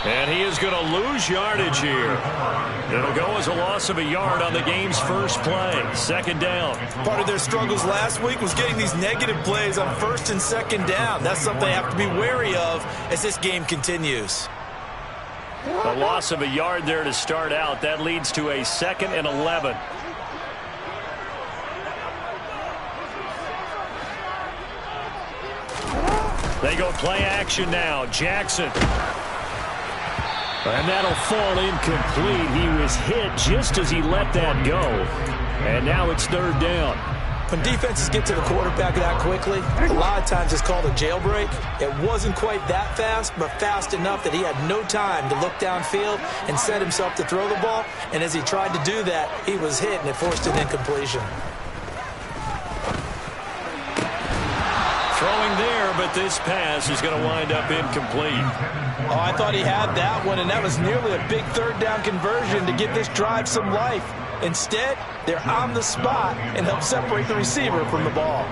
And he is going to lose yardage here. It'll go as a loss of a yard on the game's first play. Second down. Part of their struggles last week was getting these negative plays on first and second down. That's something they have to be wary of as this game continues. A loss of a yard there to start out. That leads to a 2nd and 11. They go play action now. Jackson. And that'll fall incomplete. He was hit just as he let that go. And now it's 3rd down. When defenses get to the quarterback that quickly, a lot of times it's called a jailbreak. It wasn't quite that fast, but fast enough that he had no time to look downfield and set himself to throw the ball. And as he tried to do that, he was hit and it forced an incompletion. Throwing there, but this pass is going to wind up incomplete. Oh, I thought he had that one, and that was nearly a big 3rd down conversion to give this drive some life. Instead, they're on the spot and help separate the receiver from the ball.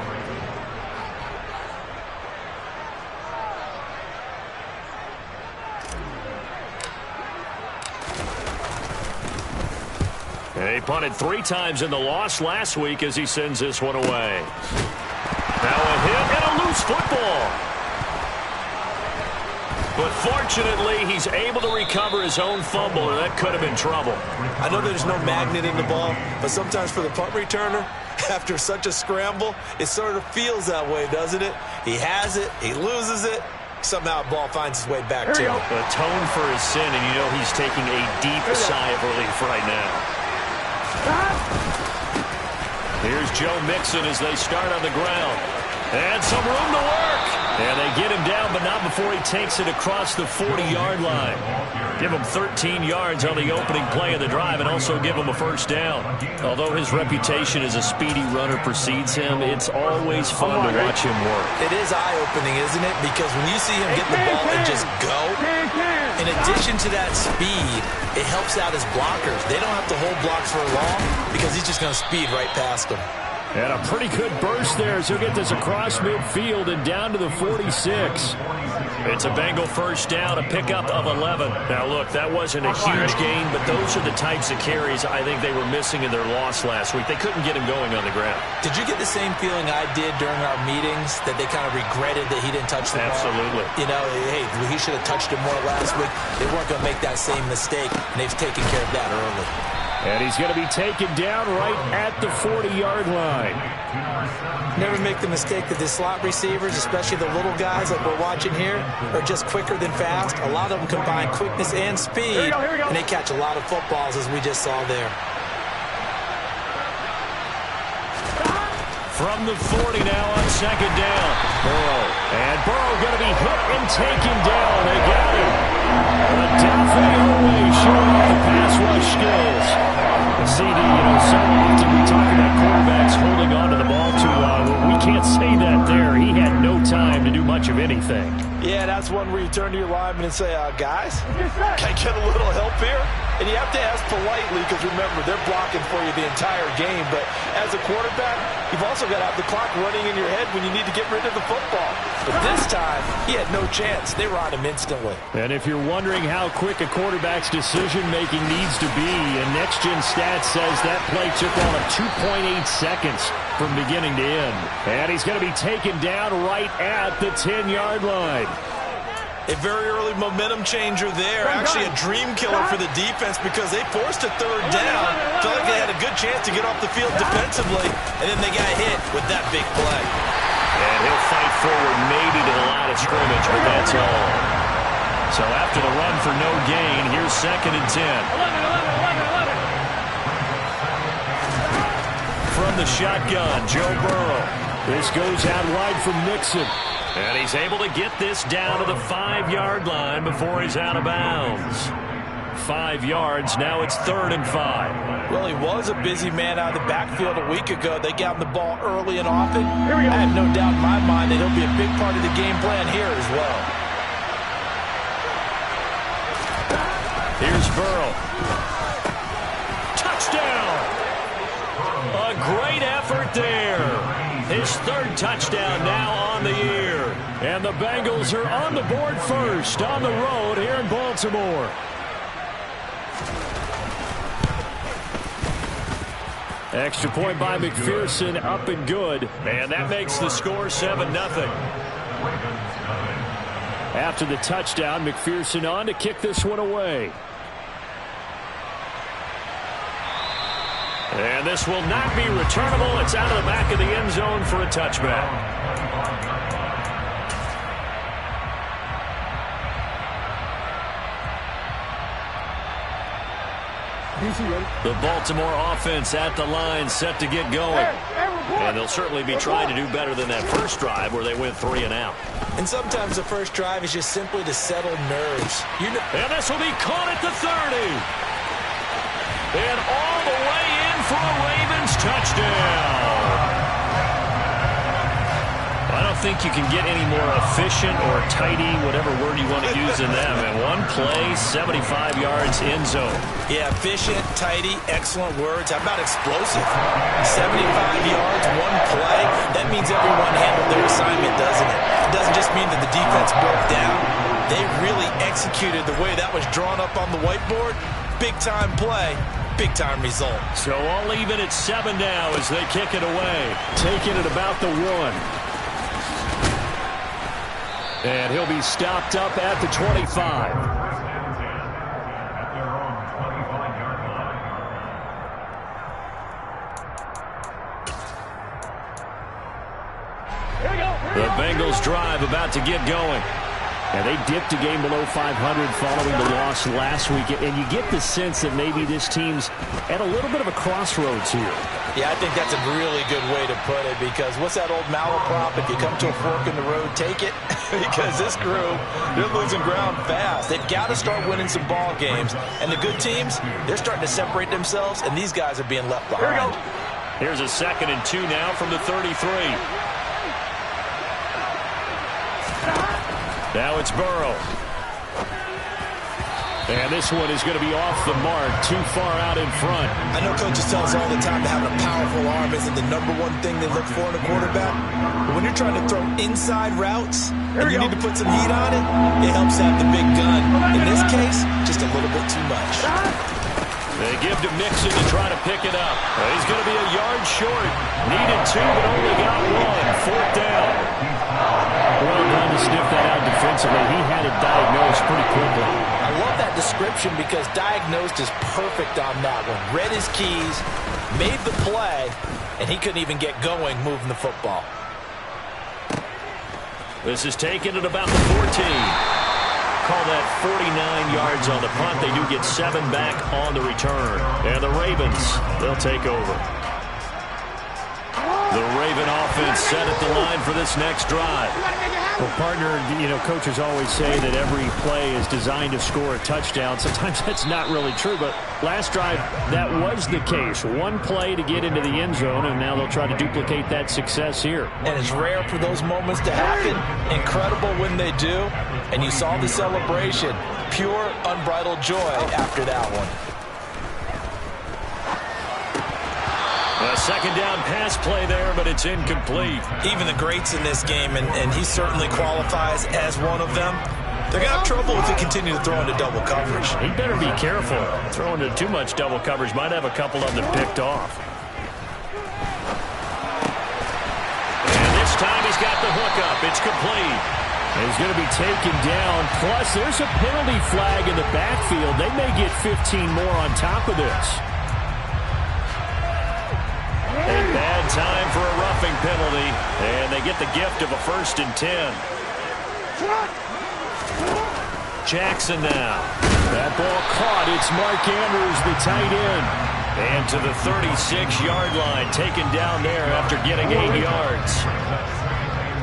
And he punted 3 times in the loss last week as he sends this one away. Now a hit and a loose football. But fortunately, he's able to recover his own fumble, or that could have been trouble. I know there's no magnet in the ball, but sometimes for the punt returner, after such a scramble, it sort of feels that way, doesn't it? He has it, he loses it, somehow the ball finds its way back to him. Atone for his sin, and you know he's taking a deep sigh of relief right now. Here's Joe Mixon as they start on the ground. And some room to work. And they get him down, but not before he takes it across the 40-yard line. Give him 13 yards on the opening play of the drive and also give him a first down. Although his reputation as a speedy runner precedes him, it's always fun to watch him work. It is eye-opening, isn't it? Because when you see him get the ball and just go, in addition to that speed, it helps out his blockers. They don't have to hold blocks for long because he's just going to speed right past them. And a pretty good burst there as he'll get this across midfield and down to the 46. It's a Bengal first down, a pickup of 11. Now, look, that wasn't a huge gain, but those are the types of carries I think they were missing in their loss last week. They couldn't get him going on the ground. Did you get the same feeling I did during our meetings, that they kind of regretted that he didn't touch the ball? Absolutely. You know, hey, he should have touched it more last week. They weren't going to make that same mistake, and they've taken care of that early. And he's going to be taken down right at the 40-yard line. Never make the mistake that the slot receivers, especially the little guys like we're watching here, are just quicker than fast. A lot of them combine quickness and speed, and they catch a lot of footballs, as we just saw there. From the 40 now on second down. Burrow. And Burrow going to be hit and taken down. They got him. Odafe Oweh showing off the pass rush skills. The CD, you know, so often we talk about quarterbacks holding on to the ball too long. Well, we can't say that there. He had no time to do much of anything. Yeah, that's one where you turn to your lineman and say, guys, can I get a little help here? And you have to ask politely because, remember, they're blocking for you the entire game. But as a quarterback, you've also got to have the clock running in your head when you need to get rid of the football. But this time, he had no chance. They were on him instantly. And if you're wondering how quick a quarterback's decision-making needs to be, and Next Gen Stats says that play took all of 2.8 seconds from beginning to end. And he's going to be taken down right at the 10-yard line. A very early momentum changer there. Actually a dream killer for the defense because they forced a 3rd down. Felt like they had a good chance to get off the field defensively, and then they got hit with that big play. And he'll fight forward maybe to the line of scrimmage, but that's all. So after the run for no gain, here's 2nd and 10. From the shotgun, Joe Burrow. This goes out wide from Mixon. And he's able to get this down to the 5-yard line before he's out of bounds. 5 yards, now it's 3rd and 5. Well, he was a busy man out of the backfield a week ago. They got him the ball early and often. I have no doubt in my mind that he'll be a big part of the game plan here as well. Here's Burrow. Touchdown! A great effort there. His 3rd touchdown now on the year. And the Bengals are on the board first on the road here in Baltimore. Extra point by McPherson, up and good. And that makes the score 7-0. After the touchdown, McPherson on to kick this one away. And this will not be returnable. It's out of the back of the end zone for a touchback. The Baltimore offense at the line, set to get going. And they'll certainly be trying to do better than that first drive where they went 3 and out. And sometimes the first drive is just simply to settle nerves. And this will be caught at the 30. And all the way in for a Ravens touchdown. I don't think you can get any more efficient or tidy, whatever word you want to use in them. And one play, 75 yards, end zone. Yeah, efficient, tidy, excellent words. How about explosive? 75 yards, one play. That means everyone handled their assignment, doesn't it? It doesn't just mean that the defense broke down. They really executed the way that was drawn up on the whiteboard. Big-time play, big-time result. So all even at 7 now as they kick it away. Taking it about the 1. And he'll be stopped up at the 25. The Bengals drive about to get going. And they dipped a game below 500 following the loss last week. And you get the sense that maybe this team's at a little bit of a crossroads here. Yeah, I think that's a really good way to put it, because what's that old malaprop? If you come to a fork in the road, take it. Because this crew, they're losing ground fast. They've got to start winning some ball games. And the good teams, they're starting to separate themselves, and these guys are being left behind. Here we go. Here's a 2nd and 2 now from the 33. Now it's Burrow. And this one is going to be off the mark, too far out in front. I know coaches tell us all the time that having a powerful arm isn't the #1 thing they look for in a quarterback. But when you're trying to throw inside routes and you need to put some heat on it, it helps have the big gun. In this case, just a little bit too much. They give to Mixon to try to pick it up. He's going to be a yard short. Needed 2, but only got 1. 4th down. Well done to sniff that out defensively. He had it diagnosed pretty quickly. I love that description because diagnosed is perfect on that one. Read his keys, made the play, and he couldn't even get going moving the football. This is taken at about the 14. Call that 49 yards on the punt. They do get 7 back on the return. And the Ravens, they'll take over. The Raven offense set at the line for this next drive. Well, partner, you know, coaches always say that every play is designed to score a touchdown. Sometimes that's not really true, but last drive, that was the case. One play to get into the end zone, and now they'll try to duplicate that success here. And it's rare for those moments to happen. Incredible when they do. And you saw the celebration. Pure, unbridled joy after that one. A 2nd down pass play there, but it's incomplete. Even the greats in this game, and he certainly qualifies as one of them, they're going to have trouble if they continue to throw into double coverage. He better be careful. Throwing into too much double coverage might have a couple of them picked off. And this time he's got the hook up. It's complete. He's going to be taken down. Plus, there's a penalty flag in the backfield. They may get 15 more on top of this. A bad time for a roughing penalty, and they get the gift of a 1st and 10. Jackson now. That ball caught. It's Mark Andrews, the tight end. And to the 36-yard line, taken down there after getting 8 yards.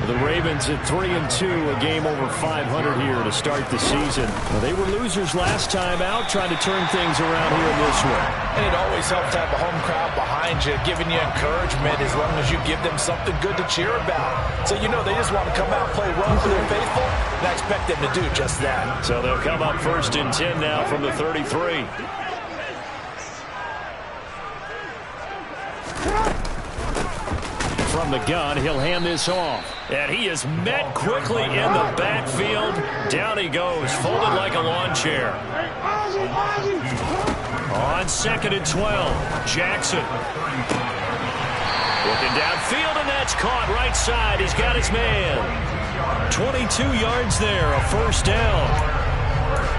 The Ravens at 3-2, a game over 500 here to start the season. Well, they were losers last time out, trying to turn things around here in this one. And it always helps to have a home crowd behind you, giving you encouragement as long as you give them something good to cheer about. So you know they just want to come out and play well for their faithful, and I expect them to do just that. So they'll come up 1st and 10 now from the 33. from the gun. He'll hand this off. And he is met quickly in the backfield. Down he goes, folded like a lawn chair. On 2nd and 12, Jackson. Looking downfield, and that's caught right side. He's got his man. 22 yards there, a first down.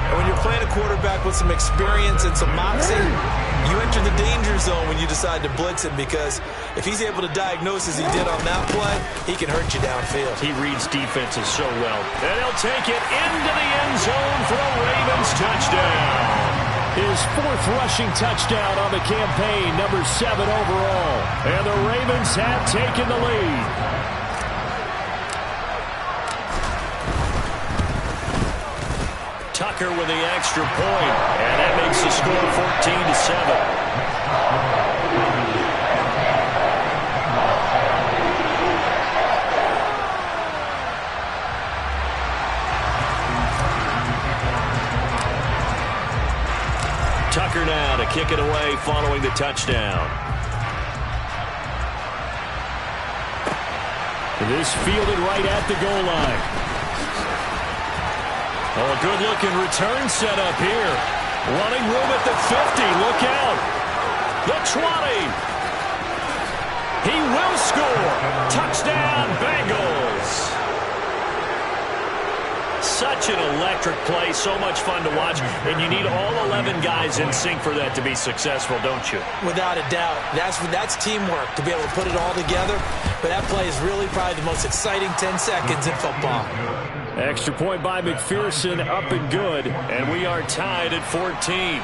And when you're playing a quarterback with some experience and some moxie, you enter the danger zone when you decide to blitz him, because if he's able to diagnose as he did on that play, he can hurt you downfield. He reads defenses so well. And he'll take it into the end zone for a Ravens touchdown. His 4th rushing touchdown on the campaign, number 7 overall. And the Ravens have taken the lead. Tucker with the extra point, and that makes the score 14-7. Tucker now to kick it away following the touchdown. This fielded right at the goal line. Oh, a good-looking return set up here. Running room at the 50. Look out. The 20. He will score. Touchdown, Bengals. Such an electric play, so much fun to watch, and you need all 11 guys in sync for that to be successful, don't you? Without a doubt. That's teamwork, to be able to put it all together. But that play is really probably the most exciting 10 seconds in football. Extra point by McPherson, up and good. And we are tied at 14.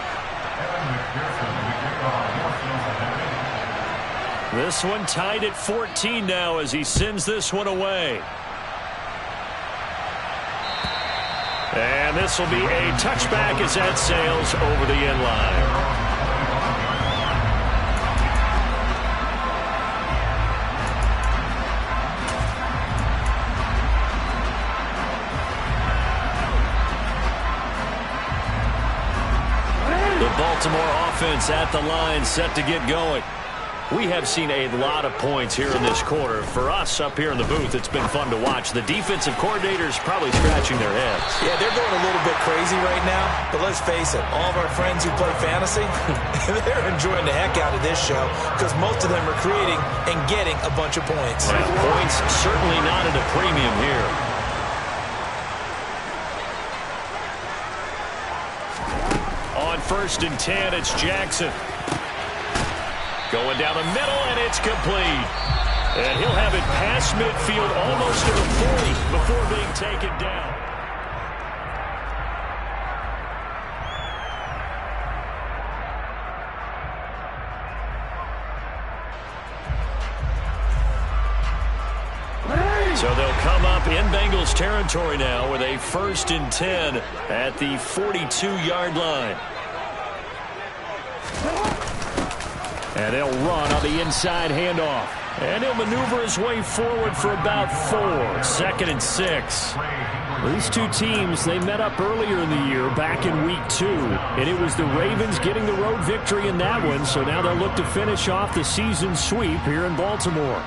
This one tied at 14 now as he sends this one away. And this will be a touchback as that sails over the end line. The Baltimore offense at the line, set to get going. We have seen a lot of points here in this quarter. For us up here in the booth, it's been fun to watch. The defensive coordinators probably scratching their heads. Yeah, they're going a little bit crazy right now. But let's face it, all of our friends who play fantasy, they're enjoying the heck out of this show because most of them are creating and getting a bunch of points. And points certainly not at a premium here. On 1st and 10, it's Jackson. Going down the middle, and it's complete. And he'll have it past midfield, almost to the 40, before being taken down. So they'll come up in Bengals territory now with a 1st and 10 at the 42-yard line. And they'll run on the inside handoff. And he'll maneuver his way forward for about 4. 2nd and 6. These two teams, they met up earlier in the year, back in week 2. And it was the Ravens getting the road victory in that one. So now they'll look to finish off the season sweep here in Baltimore.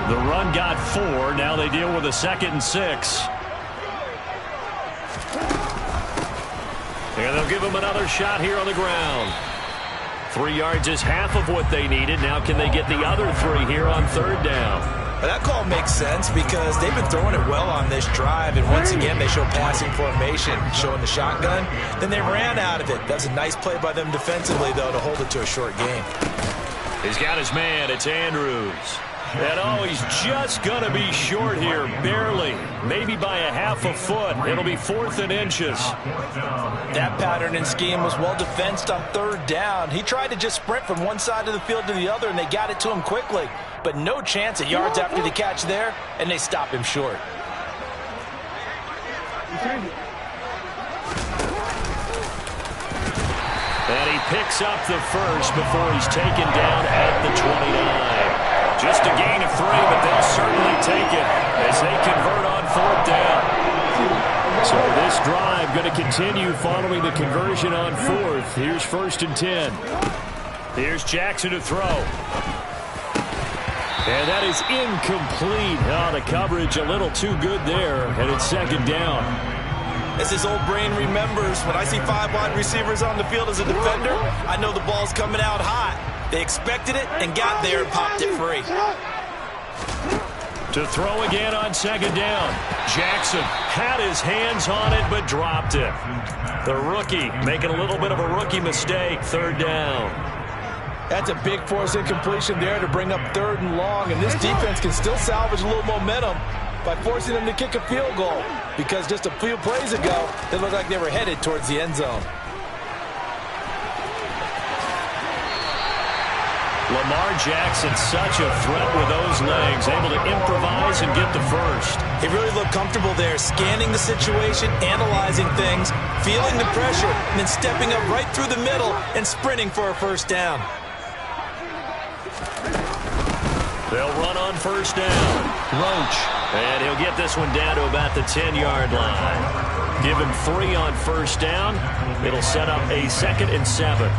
The run got 4. Now they deal with a 2nd and 6. And they'll give him another shot here on the ground. 3 yards is half of what they needed. Now can they get the other 3 here on 3rd down? Well, that call makes sense because they've been throwing it well on this drive. And once again, they show passing formation, showing the shotgun. Then they ran out of it. That was a nice play by them defensively, though, to hold it to a short game. He's got his man. It's Andrews. And oh, he's just going to be short here, barely. Maybe by a half a foot. It'll be 4th and inches. That pattern and scheme was well defensed on 3rd down. He tried to just sprint from one side of the field to the other, and they got it to him quickly. But no chance at yards after the catch there, and they stop him short. And he picks up the first before he's taken down at the 29. Just a gain of 3, but they'll certainly take it as they convert on 4th down. So this drive going to continue following the conversion on fourth. Here's 1st and 10. Here's Jackson to throw. And that is incomplete. Oh, the coverage a little too good there, and it's 2nd down. As his old brain remembers, when I see 5 wide receivers on the field as a defender, I know the ball's coming out hot. They expected it and got there and popped it free. To throw again on 2nd down. Jackson had his hands on it but dropped it. The rookie making a little bit of a rookie mistake. 3rd down. That's a big force incompletion there to bring up 3rd and long, and this defense can still salvage a little momentum by forcing them to kick a field goal, because just a few plays ago, they looked like they were headed towards the end zone. Lamar Jackson, such a threat with those legs, able to improvise and get the first. He really looked comfortable there, scanning the situation, analyzing things, feeling the pressure, and then stepping up right through the middle and sprinting for a 1st down. They'll run on 1st down. Roach. And he'll get this one down to about the 10-yard line. Give him 3 on 1st down. It'll set up a 2nd and 7.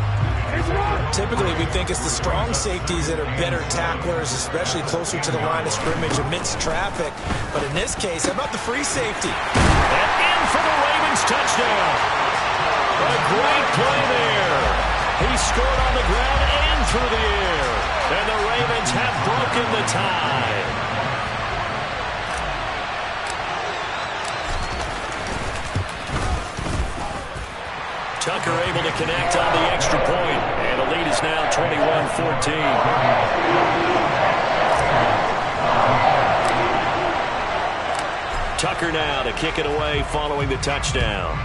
Typically, we think it's the strong safeties that are better tacklers, especially closer to the line of scrimmage amidst traffic. But in this case, how about the free safety? And in for the Ravens touchdown. A great play there. He scored on the ground and through the air. And the Ravens have broken the tie. Tucker able to connect on the extra point, and the lead is now 21-14. Tucker now to kick it away following the touchdown.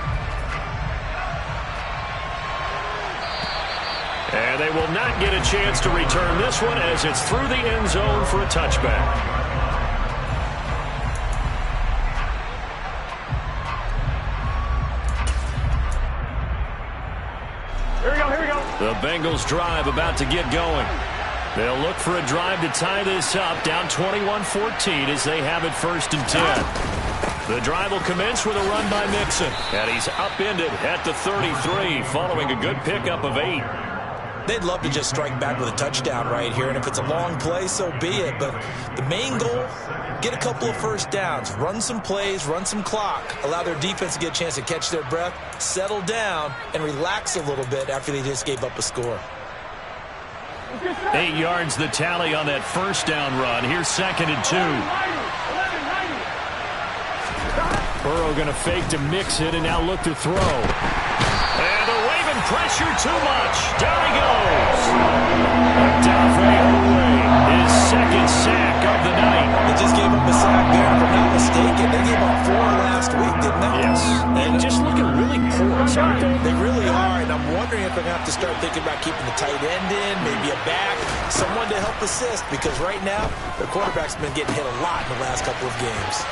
And they will not get a chance to return this one as it's through the end zone for a touchback. The Bengals drive about to get going. They'll look for a drive to tie this up, down 21-14 as they have it 1st and 10. The drive will commence with a run by Mixon, and he's upended at the 33 following a good pickup of 8. They'd love to just strike back with a touchdown right here, and if it's a long play, so be it. But the main goal, get a couple of 1st downs, run some plays, run some clock, allow their defense to get a chance to catch their breath, settle down, and relax a little bit after they just gave up a score. 8 yards the tally on that 1st down run. Here's 2nd and 2. Burrow going to fake to mix it and now look to throw. And the Raven pressure too much. Down he goes. Odafe Oweh, his 2nd sack of the night. They just gave up a sack there, if I'm not mistaken. They gave up 4 last week, didn't they? Yes. And just looking really porous, aren't they? They really are, and I'm wondering if they're going to have to start thinking about keeping the tight end in, maybe a back, someone to help assist, because right now, their quarterback's been getting hit a lot in the last couple of games.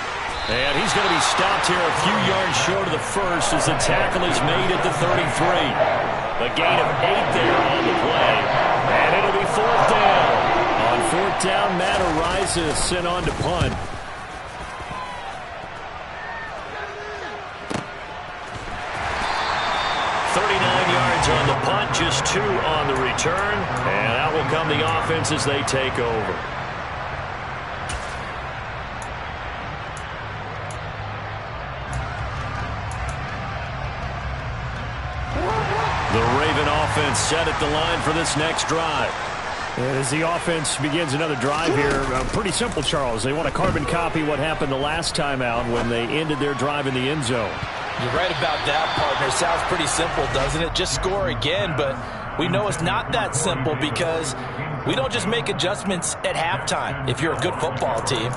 And he's going to be stopped here a few yards short of the first as the tackle is made at the 33. A gain of 8 there on the play. And it'll be 4th down. On 4th down, Matt Araiza sent on to punt. On the punt, just 2 on the return, and out will come the offense as they take over. The Raven offense set at the line for this next drive. As the offense begins another drive here, pretty simple, Charles. They want to carbon copy what happened the last time out when they ended their drive in the end zone. You're right about that, partner. Sounds pretty simple, doesn't it? Just score again, but we know it's not that simple because we don't just make adjustments at halftime. If you're a good football team,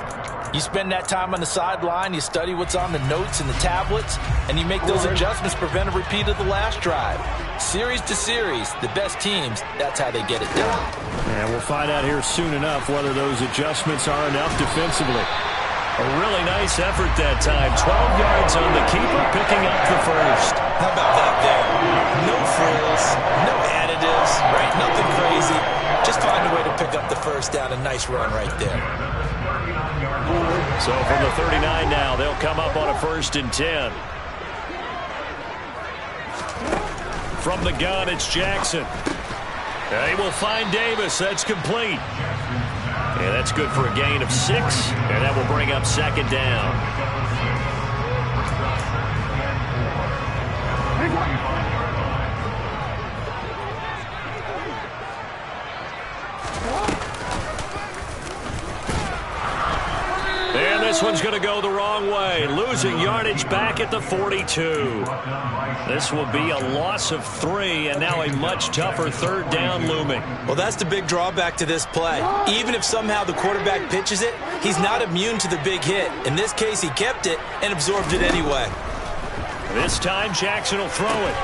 you spend that time on the sideline, you study what's on the notes and the tablets, and you make those adjustments to prevent a repeat of the last drive. Series to series, the best teams, that's how they get it done. And we'll find out here soon enough whether those adjustments are enough defensively. A really nice effort that time. 12 yards on the keeper, picking up the first. How about that there? No frills, no additives, right? Nothing crazy. Just find a way to pick up the first down. A nice run right there. So from the 39 now, they'll come up on a 1st and 10. From the gun, it's Jackson. They will find Davis. That's complete. And that's good for a gain of 6. And that will bring up second down. And this one's going to go the wrong way. Losing yardage back at the 42. This will be a loss of 3, and now a much tougher third down looming. Well, that's the big drawback to this play. Even if somehow the quarterback pitches it, he's not immune to the big hit. In this case, he kept it and absorbed it anyway. This time, Jackson will throw it.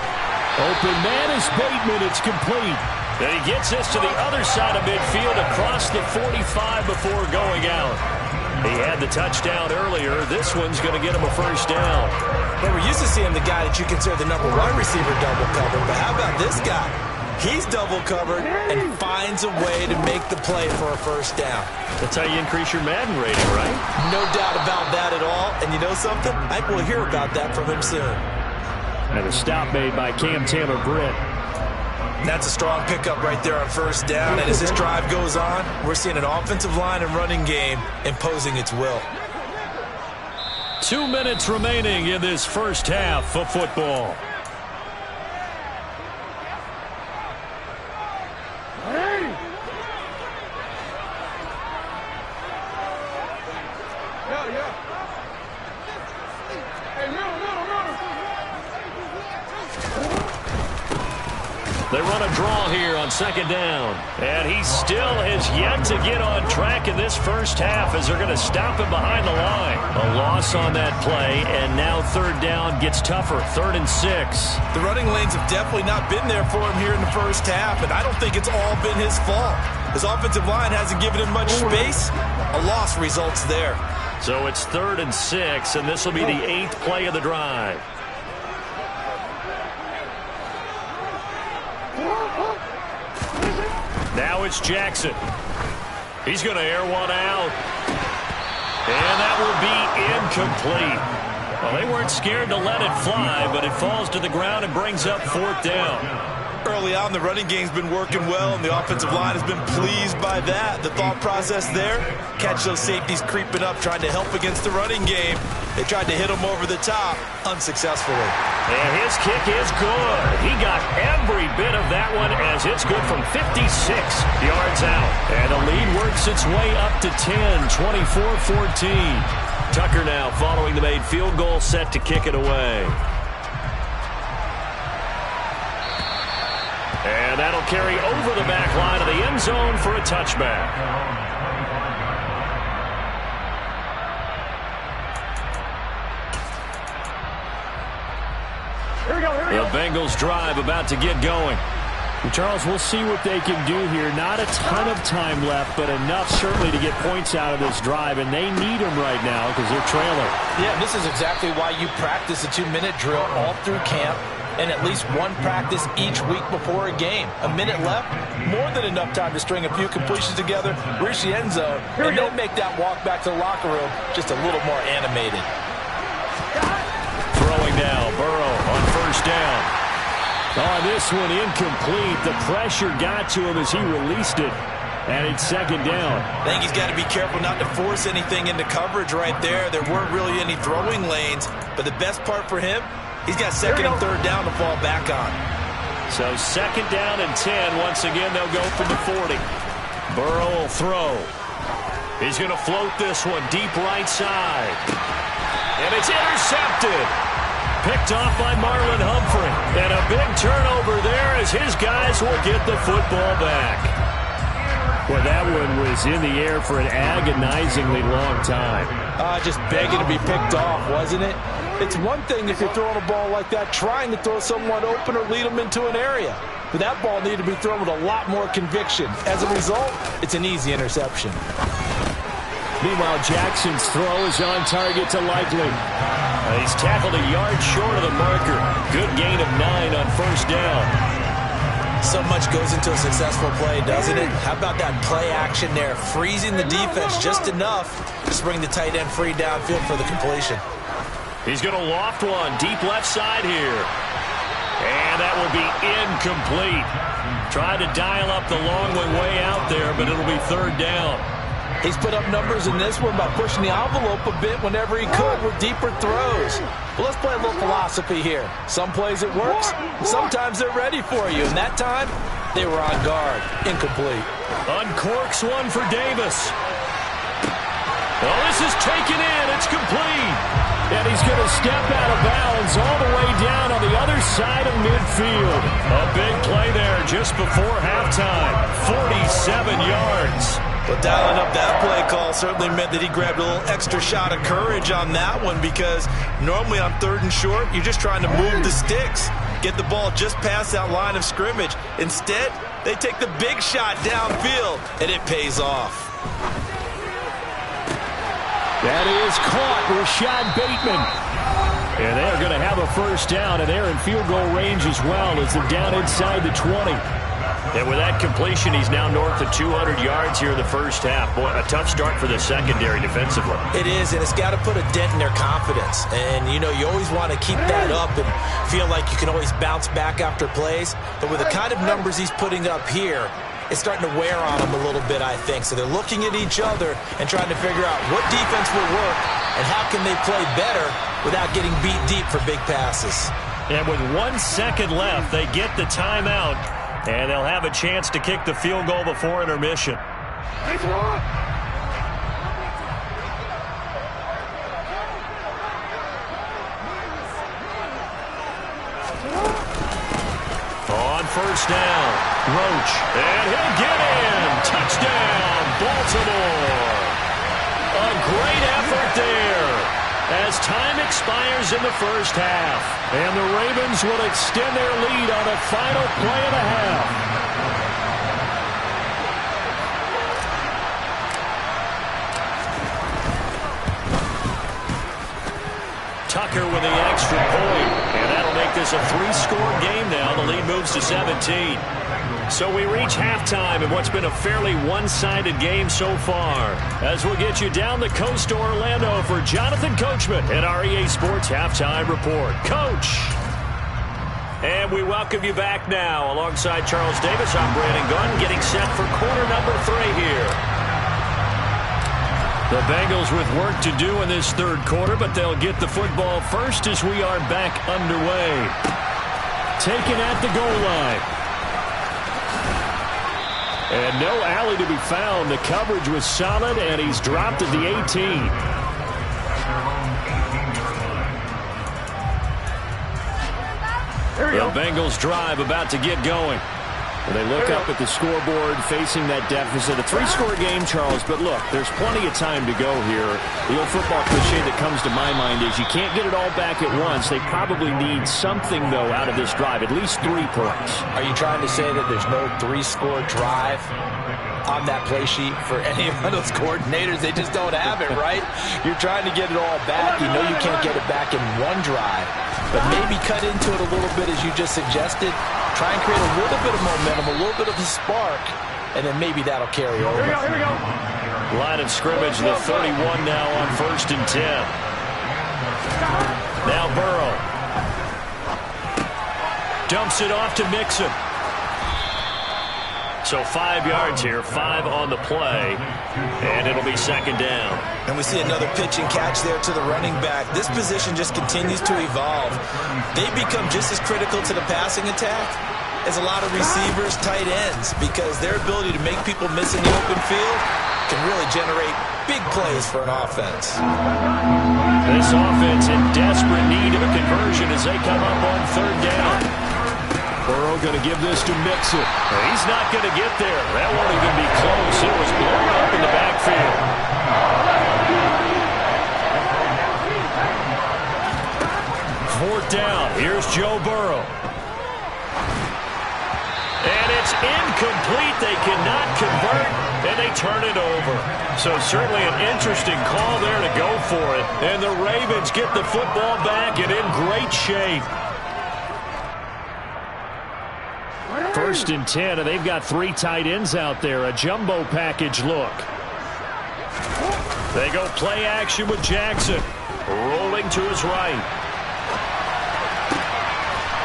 Open man is Bateman. It's complete. Then he gets this to the other side of midfield across the 45 before going out. He had the touchdown earlier. This one's going to get him a first down. But we're used to seeing the guy that you consider the number 1 receiver double covered. But how about this guy? He's double covered and finds a way to make the play for a first down. That's how you increase your Madden rating, right? No doubt about that at all. And you know something? I think we'll hear about that from him soon. And a stop made by Cam Taylor-Britt. That's a strong pickup right there on first down. And as this drive goes on, we're seeing an offensive line and running game imposing its will. 2 minutes remaining in this first half of football. They run a draw here on second down. And he still has yet to get on track in this first half as they're going to stop him behind the line. A loss on that play, and now third down gets tougher. 3rd and 6. The running lanes have definitely not been there for him here in the first half, and I don't think it's all been his fault. His offensive line hasn't given him much space. A loss results there. So it's 3rd and 6, and this will be the 8th play of the drive. Now it's Jackson. He's going to air one out. And that will be incomplete. Well, they weren't scared to let it fly, but it falls to the ground and brings up 4th down. Early on, the running game's been working well, and the offensive line has been pleased by that. The thought process there, catch those safeties creeping up, trying to help against the running game. They tried to hit him over the top, unsuccessfully. And his kick is good. He got every bit of that one as it's good from 56 yards out. And the lead works its way up to 10, 24-14. Tucker now following the made field goal, set to kick it away. And that'll carry over the back line of the end zone for a touchback. The Bengals drive about to get going. Charles, we'll see what they can do here. Not a ton of time left, but enough certainly to get points out of this drive, and they need them right now because they're trailing. Yeah, this is exactly why you practice a 2-minute drill all through camp and at least one practice each week before a game. A minute left, more than enough time to string a few completions together, reach the end zone, and then make that walk back to the locker room just a little more animated. Throwing now, Burrow on first down. Oh, this one incomplete. The pressure got to him as he released it. And it's second down. I think he's got to be careful not to force anything into coverage right there. There weren't really any throwing lanes. But the best part for him, he's got second and third down to fall back on. So second down and 10. Once again, they'll go from the 40. Burrow will throw. He's going to float this one deep right side. And it's intercepted. Picked off by Marlon Humphrey. And a big turnover there as his guys will get the football back. Well, that one was in the air for an agonizingly long time. Just begging to be picked off, wasn't it? It's one thing if you're throwing a ball like that, trying to throw someone open or lead them into an area. But that ball needed to be thrown with a lot more conviction. As a result, it's an easy interception. Meanwhile, Jackson's throw is on target to Likely. He's tackled a yard short of the marker. Good gain of 9 on first down. So much goes into a successful play, doesn't it? How about that play action there? Freezing the defense just enough to bring the tight end free downfield for the completion. He's going to loft one deep left side here. And that will be incomplete. Tried to dial up the long way out there, but it'll be third down. He's put up numbers in this one by pushing the envelope a bit whenever he could with deeper throws. But let's play a little philosophy here. Some plays it works, sometimes they're ready for you. And that time, they were on guard. Incomplete. Uncorks one for Davis. Oh, this is taken in. It's complete. And he's going to step out of bounds all the way down on the other side of midfield. A big play there just before halftime. 47 yards. But dialing up that play call certainly meant that he grabbed a little extra shot of courage on that one, because normally on 3rd and short, you're just trying to move the sticks, get the ball just past that line of scrimmage. Instead, they take the big shot downfield, and it pays off. That is caught, Rashad Bateman. And they're going to have a first down, and they're in field goal range as well as they're down inside the 20. And with that completion, he's now north of 200 yards here in the first half. Boy, a tough start for the secondary defensively. It is, and it's got to put a dent in their confidence. And, you know, you always want to keep that up and feel like you can always bounce back after plays. But with the kind of numbers he's putting up here, it's starting to wear on them a little bit, I think. So they're looking at each other and trying to figure out what defense will work and how can they play better without getting beat deep for big passes. And with 1 second left, they get the timeout. And they'll have a chance to kick the field goal before intermission. On first down, Roach. And he'll get in. Touchdown, Baltimore. A great effort there as time expires in the first half. And the Ravens will extend their lead on the final play of the half. Tucker with the extra point. And that'll make this a 3-score game now. The lead moves to 17. So we reach halftime in what's been a fairly one-sided game so far. As we'll get you down the coast to Orlando for Jonathan Coachman at our EA Sports Halftime Report. Coach! And we welcome you back now. Alongside Charles Davis, I'm Brandon Gunn, getting set for quarter number 3 here. The Bengals with work to do in this third quarter, but they'll get the football first as we are back underway. Taken at the goal line. And no alley to be found. The coverage was solid, and he's dropped at the 18. The Bengals drive about to get going. And they look up at the scoreboard facing that deficit. A 3-score game, Charles, but look, there's plenty of time to go here. The old football cliche that comes to my mind is you can't get it all back at once. They probably need something, though, out of this drive, at least 3 points. Are you trying to say that there's no 3-score drive on that play sheet for any of those coordinators? They just don't have it, right? You're trying to get it all back. You know you can't get it back in one drive, but maybe cut into it a little bit as you just suggested. Try and create a little bit of momentum, a little bit of a spark, and then maybe that'll carry over. Here we go. Line of scrimmage, the 31 now on 1st and 10. Now Burrow. Dumps it off to Mixon. So 5 yards here, 5 on the play, and it'll be second down. And we see another pitch and catch there to the running back. This position just continues to evolve. They become just as critical to the passing attack as a lot of receivers, tight ends, because their ability to make people miss in the open field can really generate big plays for an offense. This offense in desperate need of a conversion as they come up on 3rd down. Burrow going to give this to Mixon. He's not going to get there. That won't even be close. It was blown up in the backfield. 4th down. Here's Joe Burrow. And it's incomplete. They cannot convert, and they turn it over. So certainly an interesting call there to go for it. And the Ravens get the football back and in great shape. 1st and 10, and they've got 3 tight ends out there. A jumbo package look. They go play action with Jackson. Rolling to his right.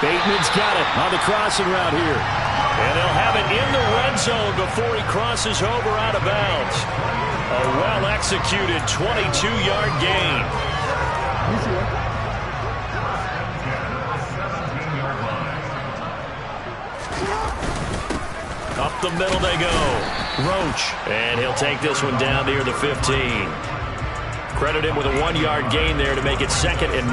Bateman's got it on the crossing route here. And they'll have it in the red zone before he crosses over out of bounds. A well-executed 22-yard gain. Up the middle they go. Roach. And he'll take this one down near the 15. Credit him with a 1-yard gain there to make it 2nd and 9.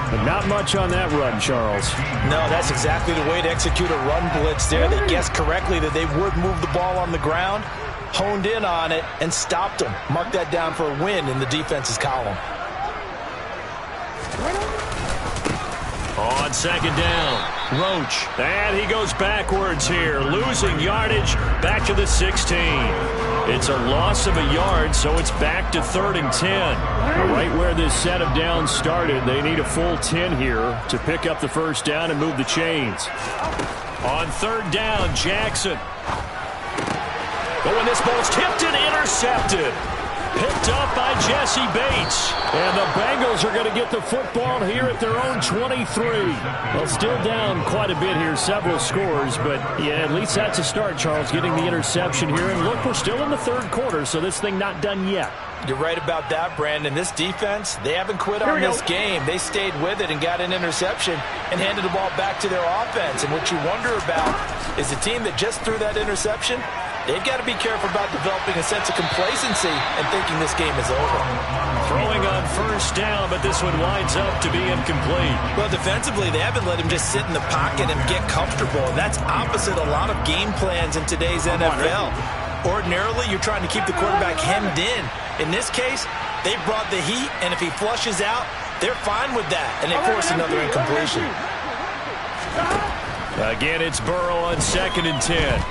But not much on that run, Charles. No, that's exactly the way to execute a run blitz there. They guessed correctly that they would move the ball on the ground, honed in on it, and stopped them. Mark that down for a win in the defense's column. On 2nd down, Roach. And he goes backwards here, losing yardage back to the 16. It's a loss of a yard, so it's back to 3rd and 10. Right where this set of downs started, they need a full 10 here to pick up the first down and move the chains. On 3rd down, Jackson. But when this ball's tipped and intercepted. Picked up by Jesse Bates. And the Bengals are going to get the football here at their own 23. Well, still down quite a bit here, several scores, but yeah, at least that's a start, Charles, getting the interception here. And look, we're still in the 3rd quarter, so this thing not done yet. You're right about that, Brandon. This defense, they haven't quit on this game. They stayed with it and got an interception and handed the ball back to their offense. And what you wonder about is the team that just threw that interception, they've got to be careful about developing a sense of complacency and thinking this game is over. Throwing on 1st down, but this one winds up to be incomplete. Well, defensively, they haven't let him just sit in the pocket and get comfortable. And that's opposite a lot of game plans in today's NFL. Ordinarily, you're trying to keep the quarterback hemmed in. In this case, they brought the heat, and if he flushes out, they're fine with that, and they force another incompletion. Again, it's Burrow on 2nd and 10.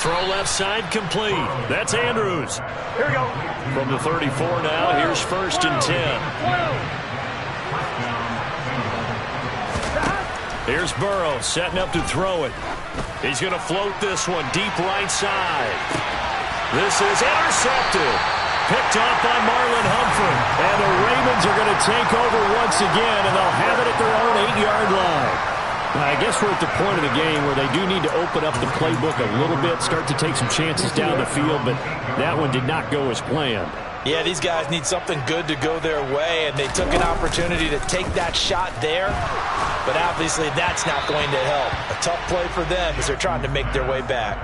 Throw left side complete. That's Andrews. Here we go. From the 34 now, here's 1st and 10. Here's Burrow setting up to throw it. He's going to float this one deep right side. This is intercepted. Picked off by Marlon Humphrey. And the Ravens are going to take over once again, and they'll have it at their own 8-yard line. Now, I guess we're at the point of the game where they do need to open up the playbook a little bit, start to take some chances down the field, but that one did not go as planned. Yeah, these guys need something good to go their way, and they took an opportunity to take that shot there, but obviously that's not going to help. A tough play for them as they're trying to make their way back.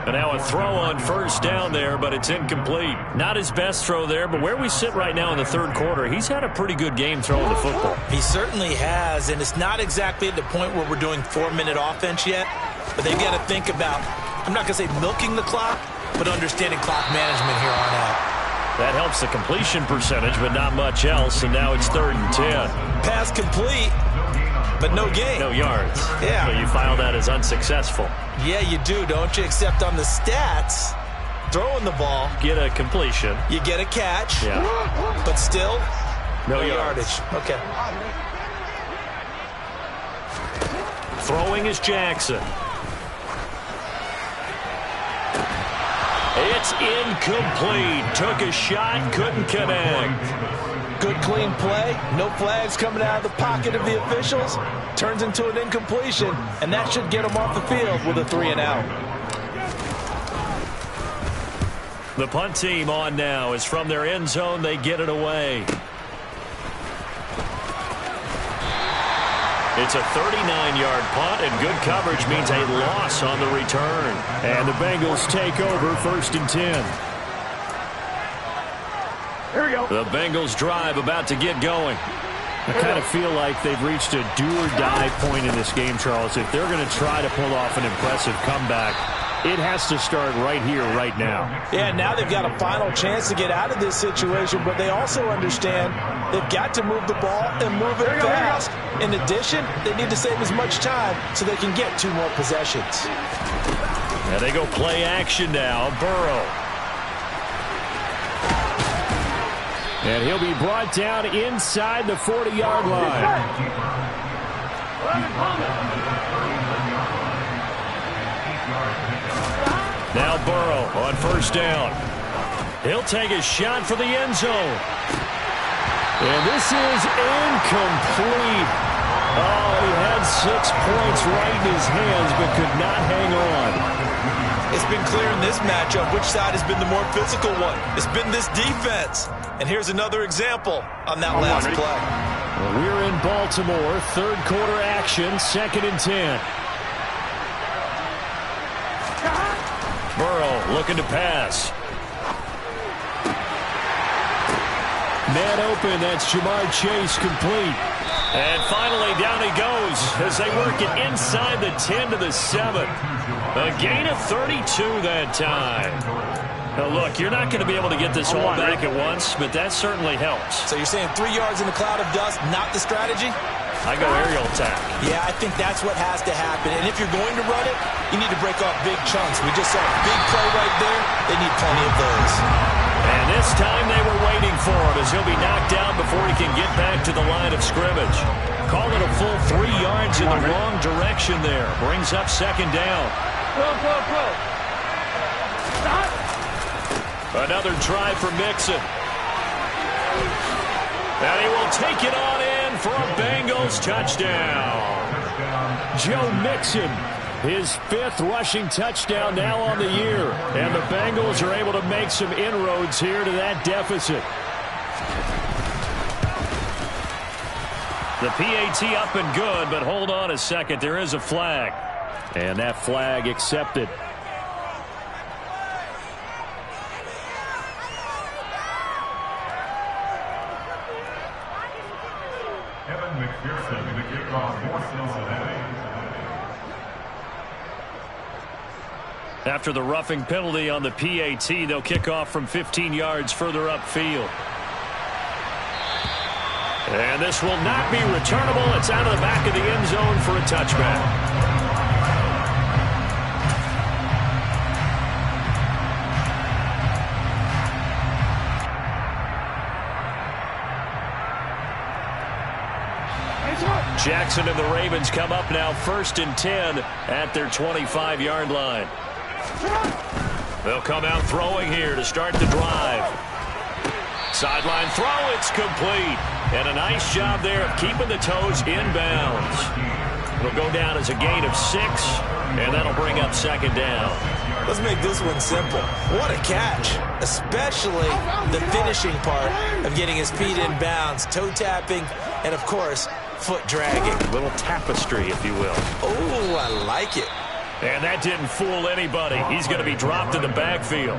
And now a throw on 1st down there, but it's incomplete. Not his best throw there, but where we sit right now in the 3rd quarter, he's had a pretty good game throwing the football. He certainly has, and it's not exactly at the point where we're doing 4-minute offense yet, but they've got to think about, I'm not going to say milking the clock, but understanding clock management here on out. That helps the completion percentage, but not much else, and now it's 3rd and 10. Pass complete, but no gain. No yards. Yeah. So you file that as unsuccessful. Yeah, you do, don't you? Except on the stats, throwing the ball. Get a completion. You get a catch. Yeah. But still, no yardage. Okay. Throwing is Jackson. It's incomplete. Took a shot, couldn't connect. Good clean play. No flags coming out of the pocket of the officials. Turns into an incompletion, and that should get them off the field with a 3-and-out. The punt team on now is from their end zone. They get it away. It's a 39-yard punt, and good coverage means a loss on the return. And the Bengals take over 1st and 10. Here we go. The Bengals drive about to get going. I kind of feel like they've reached a do-or-die point in this game, Charles. If they're going to try to pull off an impressive comeback, it has to start right here, right now. Yeah, now they've got a final chance to get out of this situation, but they also understand they've got to move the ball and move it fast. In addition, they need to save as much time so they can get 2 more possessions. And they go play action now. Burrow. And he'll be brought down inside the 40-yard line. Now Burrow on 1st down. He'll take a shot for the end zone. And this is incomplete. Oh, he had 6 points right in his hands, but could not hang on. It's been clear in this matchup which side has been the more physical one. It's been this defense. And here's another example on that last play. Well, we're in Baltimore, third quarter action, 2nd and 10. Burrow looking to pass. Man open, that's Jamar Chase, complete. And finally, down he goes as they work it inside the 10 to the 7. A gain of 32 that time. Now, look, you're not going to be able to get this all back at once, but that certainly helps. So you're saying 3 yards in a cloud of dust, not the strategy? I go aerial attack. Yeah, I think that's what has to happen. And if you're going to run it, you need to break off big chunks. We just saw a big play right there. They need plenty of those. And this time they were waiting for him as he'll be knocked down before he can get back to the line of scrimmage. Call it a full 3 yards in the wrong direction there. Brings up 2nd down. Another try for Mixon. And he will take it on in for a Bengals touchdown. Joe Mixon, his 5th rushing touchdown now on the year. And the Bengals are able to make some inroads here to that deficit. The PAT up and good, but hold on a second. There is a flag. And that flag accepted. After the roughing penalty on the PAT, they'll kick off from 15 yards further upfield. And this will not be returnable. It's out of the back of the end zone for a touchback. Jackson and the Ravens come up now 1st and 10 at their 25-yard line. They'll come out throwing here to start the drive. Sideline throw, it's complete. And a nice job there of keeping the toes inbounds. It'll go down as a gain of 6, and that'll bring up 2nd down. Let's make this one simple. What a catch, especially the finishing part of getting his feet in bounds, toe tapping, and of course, foot dragging. A little tapestry, if you will. Oh, I like it. And that didn't fool anybody. He's going to be dropped in the backfield.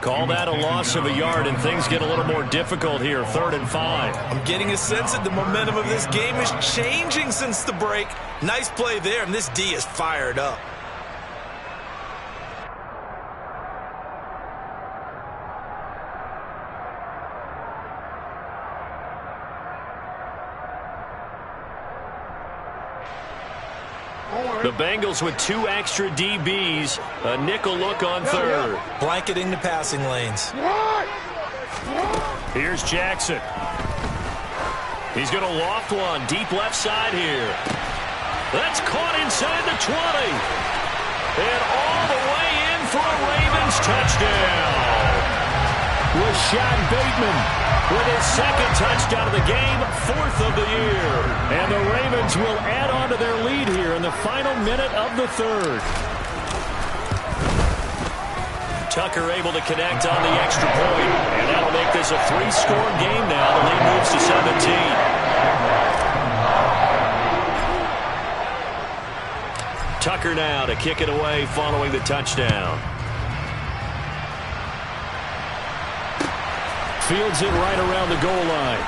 Call that a loss of a yard, and things get a little more difficult here, 3rd and 5. I'm getting a sense that the momentum of this game is changing since the break. Nice play there, and this D is fired up. The Bengals with 2 extra DBs, a nickel look on 3rd. Blanketing the passing lanes. Here's Jackson. He's going to loft one deep left side here. That's caught inside the 20. And all the way in for a Ravens touchdown. Rashad Bateman with his 2nd touchdown of the game, 4th of the year. And the Ravens will add on to their lead here in the final minute of the 3rd. Tucker able to connect on the extra point, and that'll make this a 3-score game now. The lead moves to 17. Tucker now to kick it away following the touchdown. Fields it right around the goal line.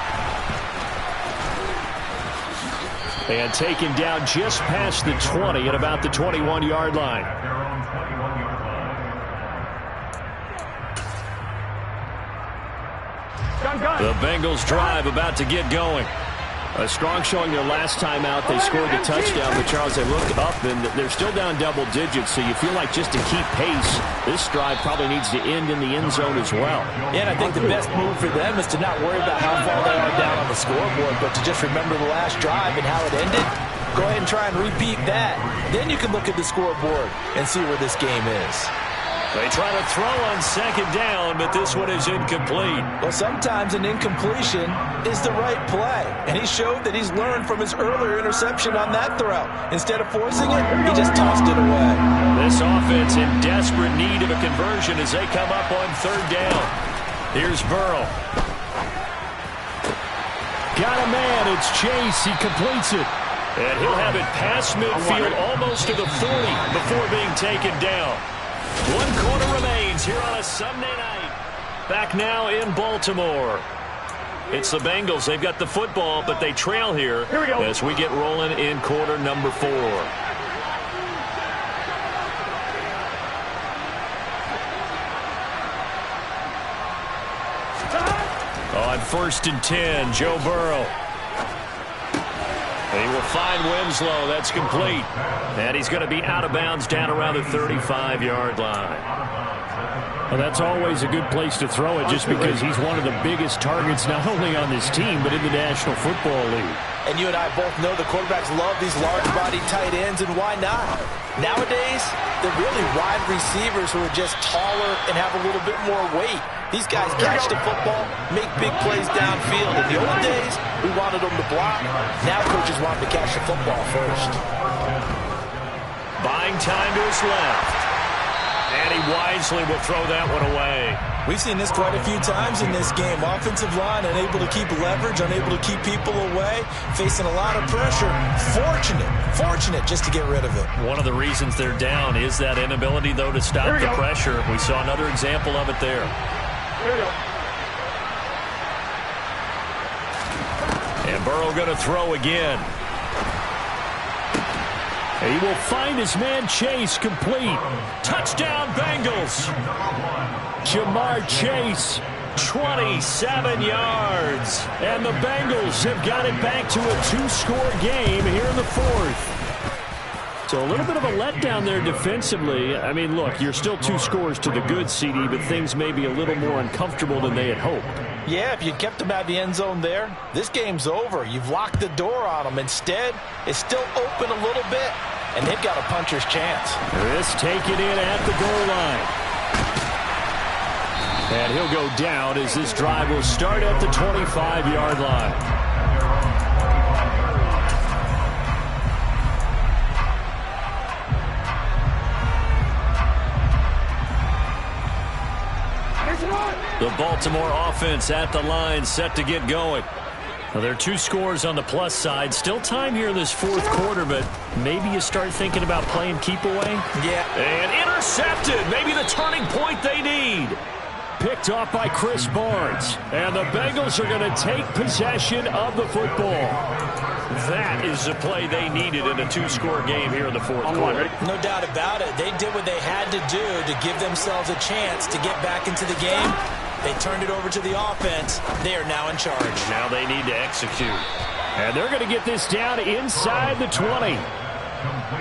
And taken down just past the 20 at about the 21-yard line. The Bengals drive about to get going. A strong showing their last time out. They scored the touchdown, but Charles, they look up and they're still down double digits, so you feel like just to keep pace, this drive probably needs to end in the end zone as well. Yeah, and I think the best move for them is to not worry about how far they are down on the scoreboard, but to just remember the last drive and how it ended. Go ahead and try and repeat that. Then you can look at the scoreboard and see where this game is. They try to throw on second down, but this one is incomplete. Well, sometimes an incompletion is the right play, and he showed that he's learned from his earlier interception on that throw. Instead of forcing it, he just tossed it away. This offense in desperate need of a conversion as they come up on third down. Here's Burrow. Got a man. It's Chase. He completes it. And he'll have it past midfield almost to the 40 before being taken down. 1 quarter remains here on a Sunday night. Back now in Baltimore. It's the Bengals. They've got the football, but they trail here as we get rolling in quarter number 4. On 1st and 10, Joe Burrow. He will find Winslow. That's complete. And he's going to be out of bounds down around the 35-yard line. Well, that's always a good place to throw it just because he's one of the biggest targets not only on this team but in the National Football League. And you and I both know the quarterbacks love these large-bodied tight ends, and why not? Nowadays, they're really wide receivers who are just taller and have a little bit more weight. These guys catch the football, make big plays downfield. In the old days, we wanted them to block. Now coaches want them to catch the football first. Buying time to his left. And he wisely will throw that one away. We've seen this quite a few times in this game. Offensive line unable to keep leverage, unable to keep people away, facing a lot of pressure. Fortunate just to get rid of it. One of the reasons they're down is that inability, though, to stop the pressure. We saw another example of it there. Here we go. And Burrow going to throw again. He will find his man Chase complete. Touchdown Bengals. Jamar Chase. 27 yards. And the Bengals have got it back to a 2-score game here in the 4th. So a little bit of a letdown there defensively. I mean, look, you're still 2 scores to the good, CD, but things may be a little more uncomfortable than they had hoped. Yeah, if you kept them out of the end zone there, this game's over. You've locked the door on them. Instead, it's still open a little bit, and they've got a puncher's chance. This taken in at the goal line. And he'll go down as this drive will start at the 25-yard line. The Baltimore offense at the line, set to get going. Well, there are 2 scores on the plus side. Still time here in this 4th quarter, but maybe you start thinking about playing keep away. Yeah. And intercepted. Maybe the turning point they need. Picked off by Chris Barnes. And the Bengals are going to take possession of the football. That is the play they needed in a 2-score game here in the 4th quarter. No doubt about it. They did what they had to do to give themselves a chance to get back into the game. They turned it over to the offense. They are now in charge. Now they need to execute. And they're going to get this down inside the 20.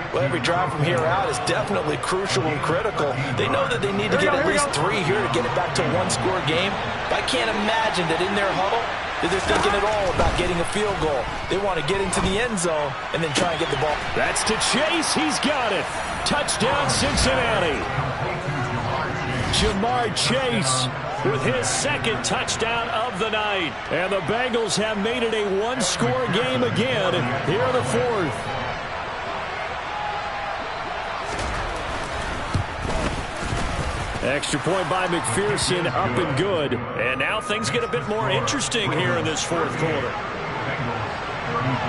Well, every drive from here out is definitely crucial and critical. They know that they need to get at least 3 here to get it back to a 1-score game. But I can't imagine that in their huddle that they're thinking at all about getting a field goal. They want to get into the end zone and then try and get the ball. That's to Chase. He's got it. Touchdown, Cincinnati. Jamar Chase with his 2nd touchdown of the night. And the Bengals have made it a 1-score game again here in the 4th. Extra point by McPherson, up and good. And now things get a bit more interesting here in this 4th quarter.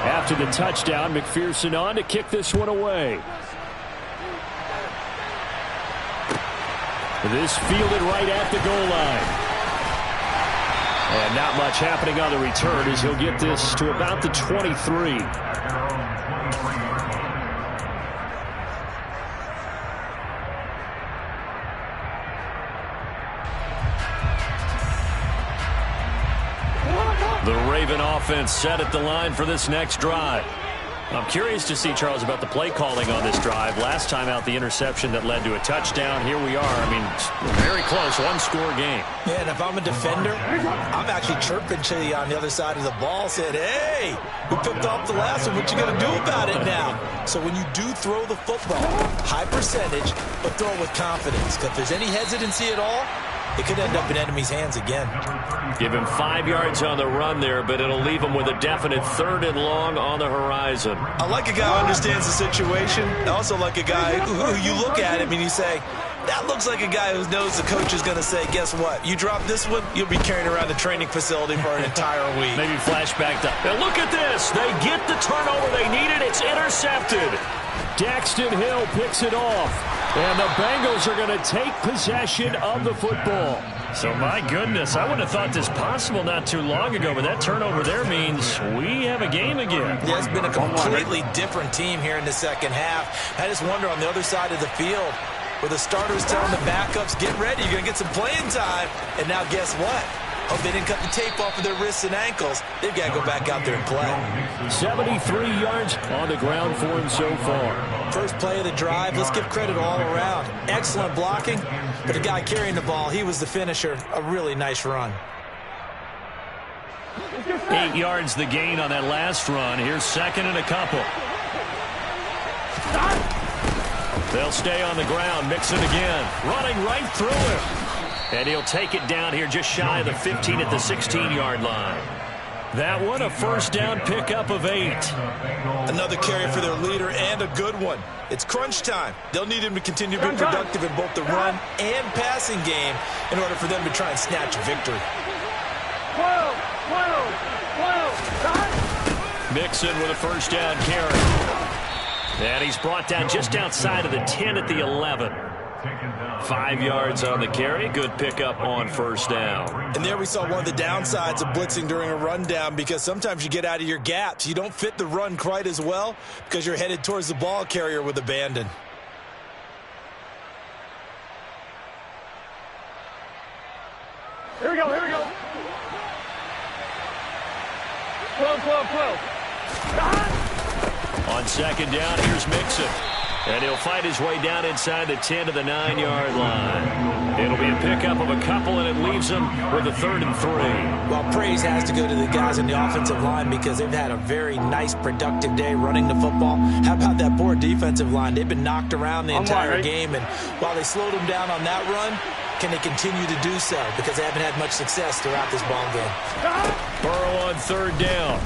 After the touchdown, McPherson on to kick this one away. This fielded right at the goal line. And not much happening on the return as he'll get this to about the 23. The Raven offense set at the line for this next drive. I'm curious to see, Charles, about the play calling on this drive. Last time out, the interception that led to a touchdown. Here we are. I mean, very close, one-score game. Yeah, and if I'm a defender, I'm actually chirping to you on the other side of the ball, saying, hey, we picked off the last one. What you going to do about it now? So when you do throw the football, high percentage, but throw it with confidence. Because if there's any hesitancy at all, it could end up in enemy's hands again. Give him 5 yards on the run there, but it'll leave him with a definite 3rd and long on the horizon. I like a guy who understands the situation. I also like a guy who you look at him and you say, that looks like a guy who knows the coach is going to say, guess what? You drop this one, you'll be carrying around the training facility for an entire week. Maybe flashback to, now look at this. They get the turnover they needed. It's intercepted. Daxton Hill picks it off. And the Bengals are going to take possession of the football. So, my goodness, I wouldn't have thought this possible not too long ago, but that turnover there means we have a game again. Yeah, it's been a completely different team here in the second half. I just wonder on the other side of the field where the starters telling the backups, get ready, you're going to get some playing time. And now guess what? Hope they didn't cut the tape off of their wrists and ankles. They've got to go back out there and play. 73 yards on the ground for him so far. First play of the drive, let's give credit all around. Excellent blocking, but the guy carrying the ball, he was the finisher. A really nice run. 8 yards the gain on that last run. Here's 2nd and a couple. They'll stay on the ground. Mixon again. Running right through him. And he'll take it down here just shy of the 15 at the 16-yard line. That one, a first down pickup of 8. Another carry for their leader and a good one. It's crunch time. They'll need him to continue to be productive in both the run and passing game in order for them to try and snatch a victory. Mixon with a first down carry. And he's brought down just outside of the 10 at the 11. 5 yards on the carry. Good pickup on first down. And there we saw one of the downsides of blitzing during a rundown, because sometimes you get out of your gaps. You don't fit the run quite as well because you're headed towards the ball carrier with abandon. Here we go, here we go. 12. On second down, here's Mixon. And he'll fight his way down inside the 10 to the 9-yard line. It'll be a pickup of a couple, and it leaves him with a 3rd and 3. Well, praise has to go to the guys on the offensive line because they've had a very nice, productive day running the football. How about that poor defensive line? They've been knocked around the entire game, and while they slowed them down on that run, can they continue to do so? Because they haven't had much success throughout this ball game. Burrow on 3rd down.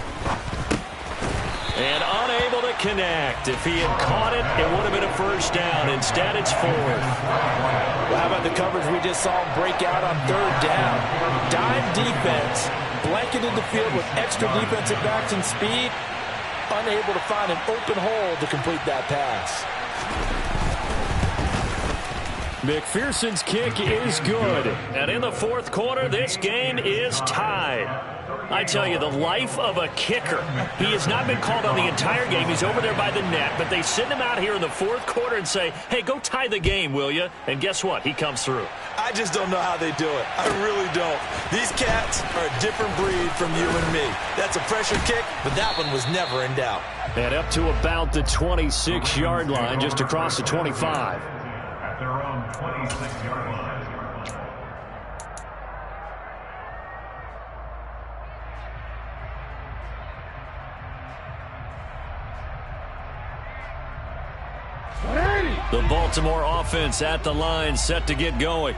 And unable to connect. If he had caught it, it would have been a first down. Instead, it's 4th. Well, how about the coverage we just saw him break out on 3rd down? Dime defense, blanketed the field with extra defensive backs and speed, unable to find an open hole to complete that pass. McPherson's kick is good. And in the 4th quarter, this game is tied. I tell you, the life of a kicker. He has not been called on the entire game. He's over there by the net, but they send him out here in the 4th quarter and say, hey, go tie the game, will you? And guess what? He comes through. I just don't know how they do it. I really don't. These cats are a different breed from you and me. That's a pressure kick, but that one was never in doubt. And up to about the 26-yard line, just across the 25. At their own 26-yard line. The Baltimore offense at the line, set to get going.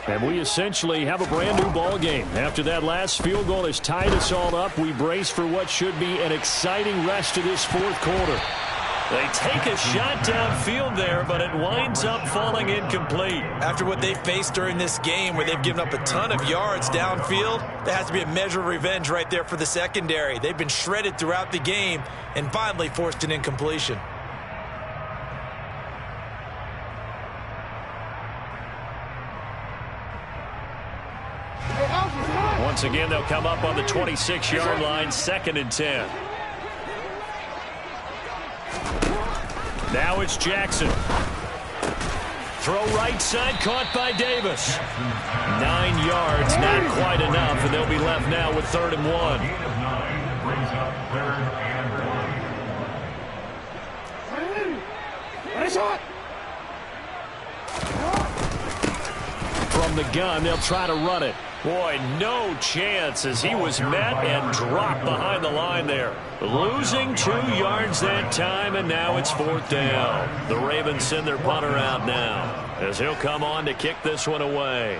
And we essentially have a brand new ball game. After that last field goal has tied us all up, we brace for what should be an exciting rest of this 4th quarter. They take a shot downfield there, but it winds up falling incomplete. After what they faced during this game, where they've given up a ton of yards downfield, there has to be a measure of revenge right there for the secondary. They've been shredded throughout the game and finally forced an incompletion. Once again, they'll come up on the 26-yard line, 2nd and 10. Now it's Jackson. Throw right side, caught by Davis. 9 yards, not quite enough, and they'll be left now with 3rd and 1. From the gun, they'll try to run it. Boy, no chance as he was met and dropped behind the line there. Losing 2 yards that time, and now it's 4th down. The Ravens send their punter out now as he'll come on to kick this one away.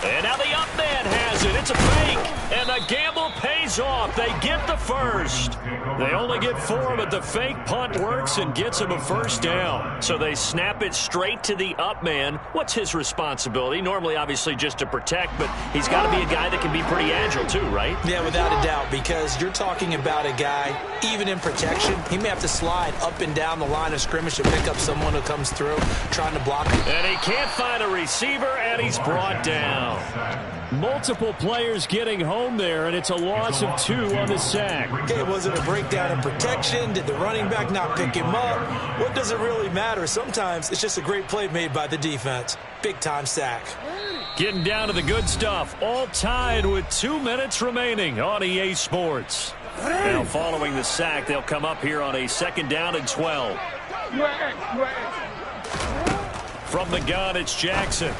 And now the up man has it. It's a fake. And the gamble pays off. They get the first. They only get 4, but the fake punt works and gets them a first down. So they snap it straight to the up man. What's his responsibility? Normally, obviously, just to protect, but he's got to be a guy that can be pretty agile too, right? Yeah, without a doubt, because you're talking about a guy, even in protection, he may have to slide up and down the line of scrimmage to pick up someone who comes through trying to block him. And he can't find a receiver, and he's brought down. Multiple players getting home there, and it's a loss of 2 on the sack. Okay, was it a breakdown in protection? Did the running back not pick him up? What does it really matter? Sometimes it's just a great play made by the defense. Big-time sack. Getting down to the good stuff. All tied with 2 minutes remaining on EA Sports. Now, following the sack, they'll come up here on a 2nd down and 12. From the gun, it's Jackson.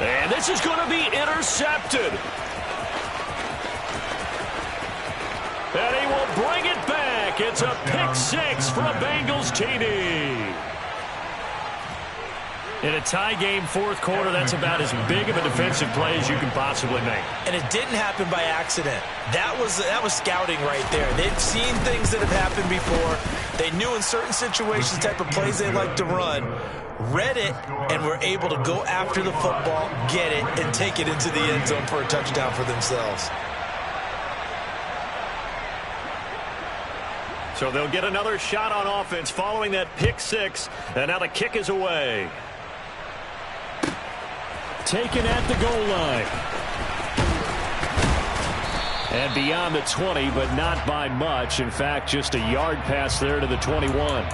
And this is going to be intercepted. And he will bring it back. It's a pick 6 for a Bengals TD. In a tie game, 4th quarter, that's about as big of a defensive play as you can possibly make. And it didn't happen by accident. That was scouting right there. They've seen things that have happened before. They knew in certain situations the type of plays they like to run, read it, and were able to go after the football, get it, and take it into the end zone for a touchdown for themselves. So they'll get another shot on offense following that pick 6, and now the kick is away. Taken at the goal line. And beyond the 20, but not by much. In fact, just a yard pass there to the 21.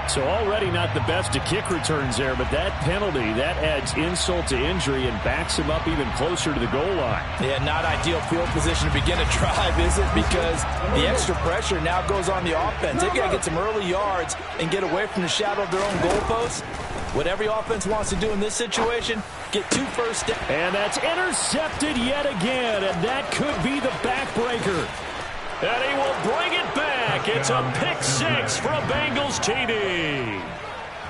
So already not the best of kick returns there, but that penalty, that adds insult to injury and backs him up even closer to the goal line. Yeah, not ideal field position to begin a drive, is it? Because the extra pressure now goes on the offense. They've got to get some early yards and get away from the shadow of their own goalposts. What every offense wants to do in this situation, get 2 first downs. And that's intercepted yet again, and that could be the backbreaker. And he will bring it back. It's a pick 6 for a Bengals TD.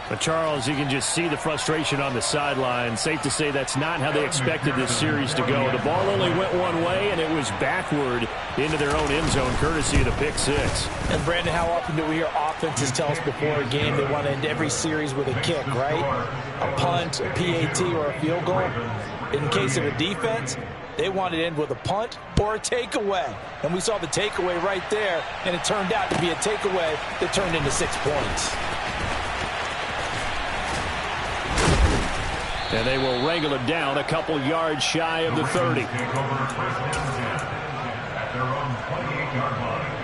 But Charles, you can just see the frustration on the sideline. Safe to say that's not how they expected this series to go. The ball only went one way, and it was backward into their own end zone, courtesy of the pick 6. And, Brandon, how often do we hear offenses tell us before a game they want to end every series with a kick, right? A punt, a PAT, or a field goal. In case of a defense, they want to end with a punt or a takeaway. And we saw the takeaway right there, and it turned out to be a takeaway that turned into 6 points. And they will wrangle it down a couple yards shy of the 30. At their own 28-yard line.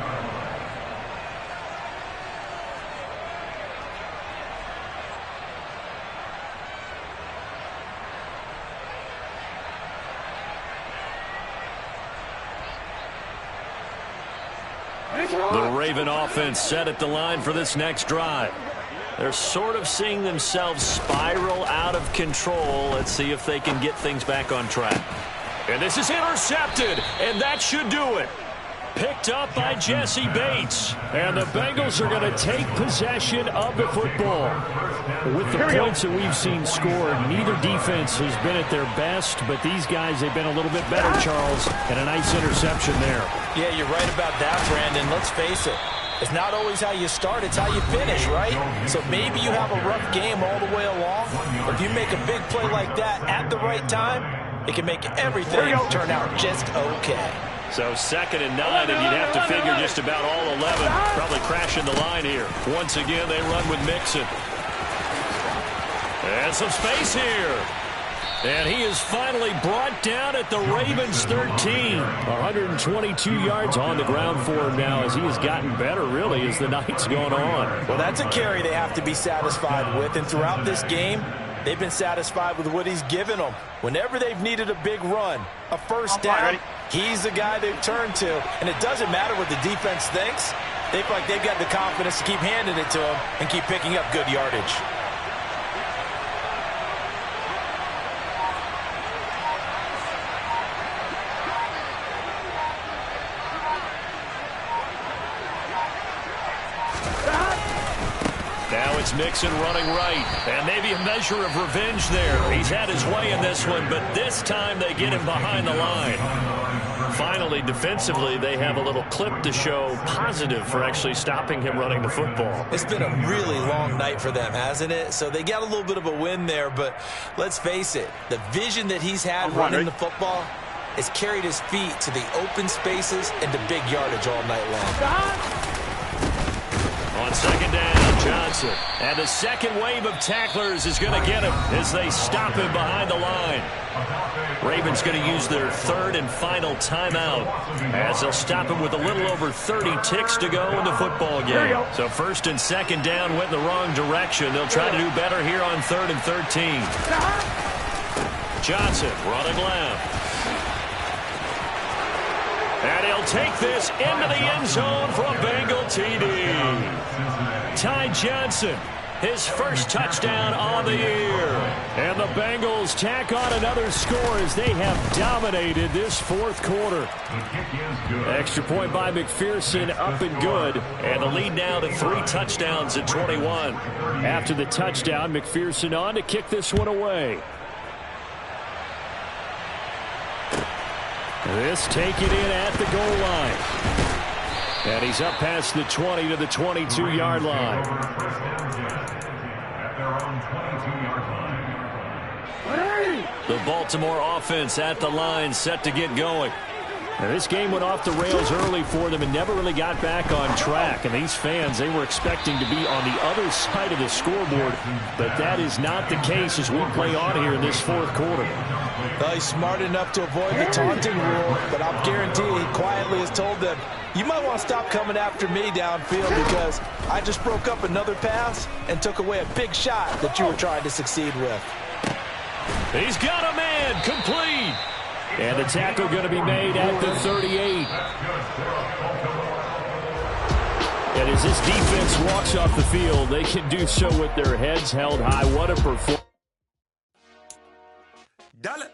The Raven offense set at the line for this next drive. They're sort of seeing themselves spiral out of control. Let's see if they can get things back on track. And this is intercepted, and that should do it. Picked up by Jesse Bates. And the Bengals are going to take possession of the football. With the points that we've seen scored, neither defense has been at their best, but these guys, they've been a little bit better, Charles, and a nice interception there. Yeah, you're right about that, Brandon. Let's face it. It's not always how you start, it's how you finish, right? So maybe you have a rough game all the way along. If you make a big play like that at the right time, it can make everything turn out just okay. So 2nd and 9, and you'd have to figure just about all 11 probably crashing the line here. Once again, they run with Mixon. And some space here. And he is finally brought down at the Ravens 13. 122 yards on the ground for him now as he has gotten better, really, as the night's gone on. Well, that's a carry they have to be satisfied with. And throughout this game, They've been satisfied with what he's given them. Whenever they've needed a big run, a first down, he's the guy they've turned to. And it doesn't matter what the defense thinks. They feel like they've got the confidence to keep handing it to him and keep picking up good yardage. Now it's Mixon running right, and maybe a measure of revenge there. He's had his way in this one, but this time they get him behind the line. Finally, defensively, they have a little clip to show positive for actually stopping him running the football. It's been a really long night for them, hasn't it? So they got a little bit of a win there, but let's face it, the vision that he's had running the football has carried his feet to the open spaces and to big yardage all night long. On second down, Johnson. And the second wave of tacklers is going to get him as they stop him behind the line. Ravens going to use their third and final timeout as they'll stop him with a little over 30 ticks to go in the football game. So first and second down went in the wrong direction. They'll try to do better here on 3rd and 13. Johnson running left. And he'll take this into the end zone for a Bengal TD. Ty Johnson, his first touchdown on the year. And the Bengals tack on another score as they have dominated this fourth quarter. Extra point by McPherson, up and good. And the lead now to 3 touchdowns at 21. After the touchdown, McPherson on to kick this one away. This taken in at the goal line. And he's up past the 20 to the 22-yard line. The Baltimore offense at the line, set to get going. Now, this game went off the rails early for them and never really got back on track. And these fans, they were expecting to be on the other side of the scoreboard. But that is not the case as we play on here in this fourth quarter. Well, he's smart enough to avoid the taunting rule, but I'm guaranteed he quietly has told them, you might want to stop coming after me downfield because I just broke up another pass and took away a big shot that you were trying to succeed with. He's got a man, complete. And the tackle going to be made at the 38. And as this defense walks off the field, they can do so with their heads held high. What a performance. Dale.